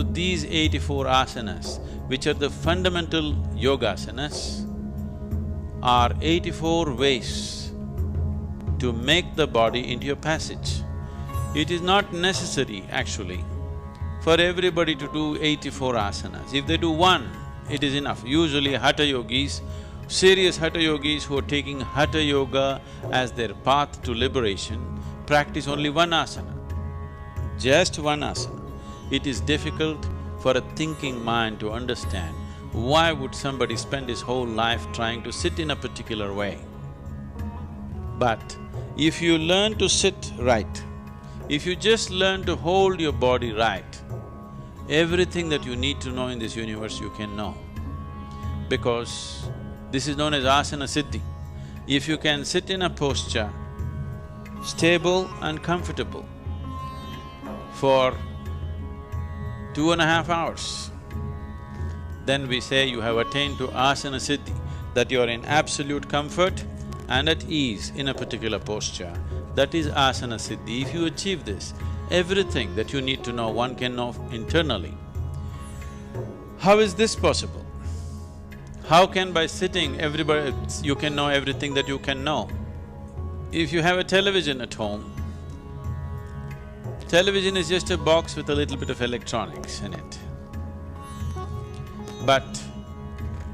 So these 84 asanas, which are the fundamental yogasanas, are 84 ways to make the body into a passage. It is not necessary, actually, for everybody to do 84 asanas. If they do one, it is enough. Usually Hatha yogis, serious Hatha yogis who are taking Hatha yoga as their path to liberation, practice only one asana, just one asana. It is difficult for a thinking mind to understand why would somebody spend his whole life trying to sit in a particular way. But if you learn to sit right, if you just learn to hold your body right, everything that you need to know in this universe you can know. Because this is known as Asana Siddhi. If you can sit in a posture, stable and comfortable, for 2.5 hours, then we say you have attained to Asana Siddhi, that you are in absolute comfort and at ease in a particular posture. That is Asana Siddhi. If you achieve this, everything that you need to know, one can know internally. How is this possible? How can by sitting you can know everything that you can know? If you have a television at home, television is just a box with a little bit of electronics in it. But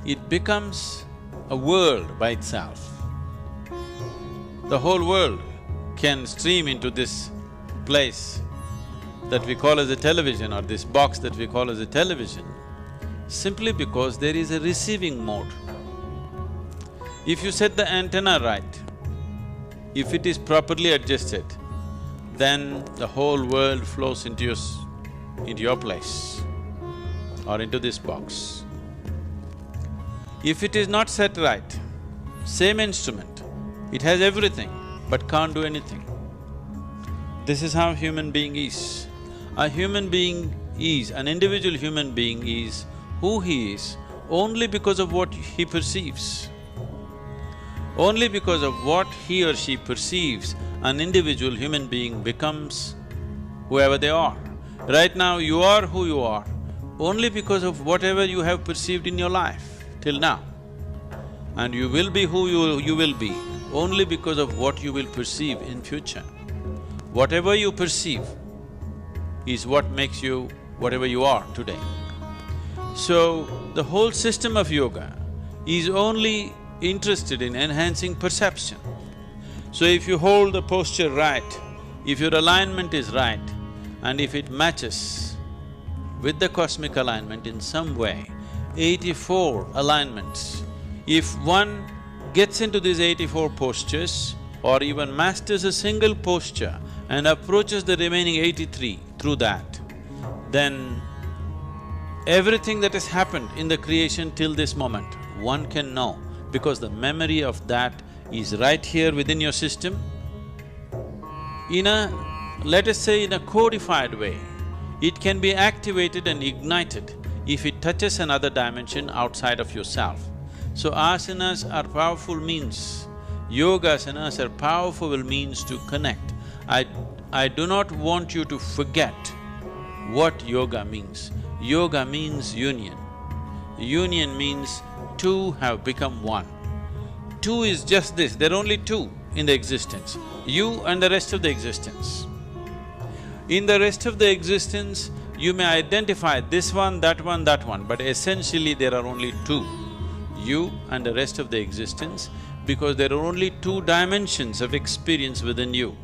it becomes a world by itself. The whole world can stream into this place that we call as a television, or this box that we call as a television, simply because there is a receiving mode. If you set the antenna right, if it is properly adjusted, then the whole world flows into your place or into this box. If it is not set right, same instrument, it has everything but can't do anything. This is how human being is. A human being is, an individual human being is who he is only because of what he perceives. Only because of what he or she perceives, an individual human being becomes whoever they are. Right now, you are who you are only because of whatever you have perceived in your life till now. And you will be who you will be only because of what you will perceive in future. Whatever you perceive is what makes you whatever you are today. So, the whole system of yoga is only interested in enhancing perception. So if you hold the posture right, if your alignment is right, and if it matches with the cosmic alignment in some way, 84 alignments, if one gets into these 84 postures or even masters a single posture and approaches the remaining 83 through that, then everything that has happened in the creation till this moment, one can know, because the memory of that is right here within your system. In a… let us say in a codified way, it can be activated and ignited if it touches another dimension outside of yourself. So asanas are powerful means, yogasanas are powerful means to connect. I do not want you to forget what yoga means. Yoga means union. Union means two have become one. Two is just this, there are only two in the existence, you and the rest of the existence. In the rest of the existence, you may identify this one, that one, that one, but essentially there are only two, you and the rest of the existence, because there are only two dimensions of experience within you.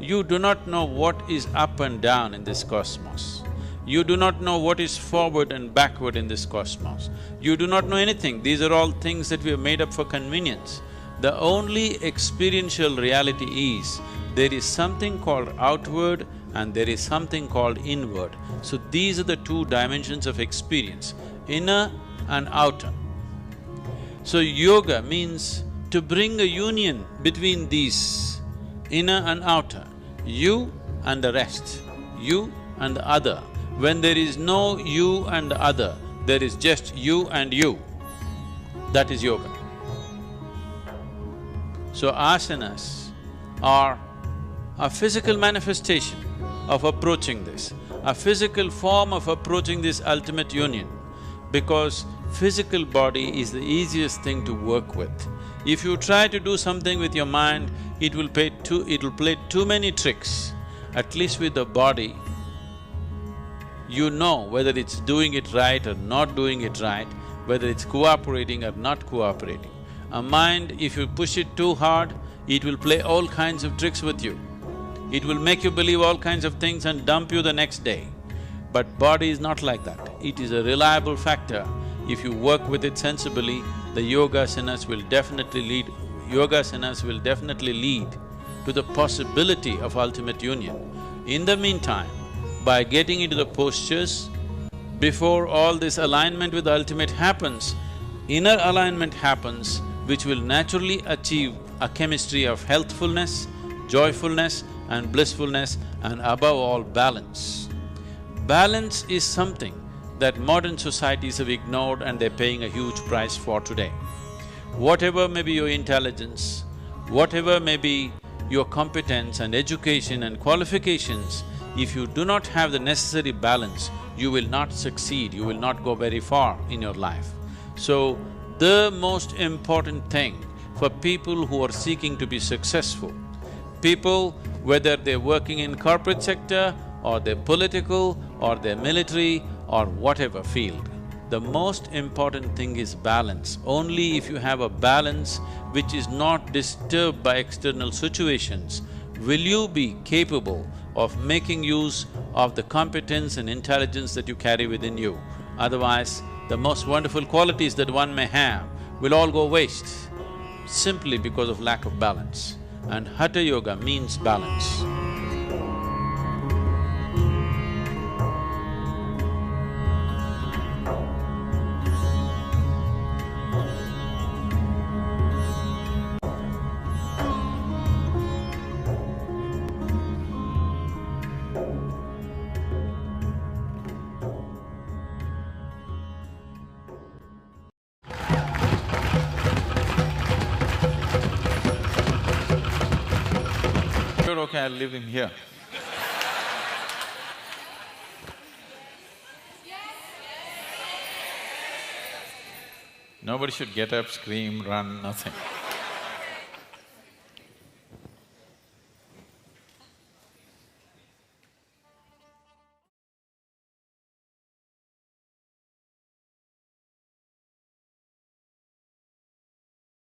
You do not know what is up and down in this cosmos. You do not know what is forward and backward in this cosmos. You do not know anything. These are all things that we have made up for convenience. The only experiential reality is, there is something called outward and there is something called inward. So these are the two dimensions of experience, inner and outer. So yoga means to bring a union between these, inner and outer, you and the rest, you and the other. When there is no you and the other, there is just you and you. That is yoga. So asanas are a physical manifestation of approaching this. a physical form of approaching this ultimate union, because physical body is the easiest thing to work with. If you try to do something with your mind, it will play too many tricks. At least with the body, you know whether it's doing it right or not doing it right, whether it's cooperating or not cooperating. A mind, if you push it too hard, it will play all kinds of tricks with you. It will make you believe all kinds of things and dump you the next day. But body is not like that. It is a reliable factor. If you work with it sensibly, the yogasanas will definitely lead… yogasanas will definitely lead to the possibility of ultimate union. In the meantime, by getting into the postures, before all this alignment with the ultimate happens, inner alignment happens, which will naturally achieve a chemistry of healthfulness, joyfulness and blissfulness, and above all, balance. Balance is something that modern societies have ignored and they're paying a huge price for today. Whatever may be your intelligence, whatever may be your competence and education and qualifications, if you do not have the necessary balance, you will not succeed, you will not go very far in your life. So, the most important thing for people who are seeking to be successful, people whether they're working in corporate sector or they're political or they're military or whatever field, the most important thing is balance. Only if you have a balance which is not disturbed by external situations, will you be capable of making use of the competence and intelligence that you carry within you. Otherwise, the most wonderful qualities that one may have will all go waste simply because of lack of balance. And Hatha Yoga means balance. Sure, okay, I'll leave him here. Nobody should get up, scream, run, nothing.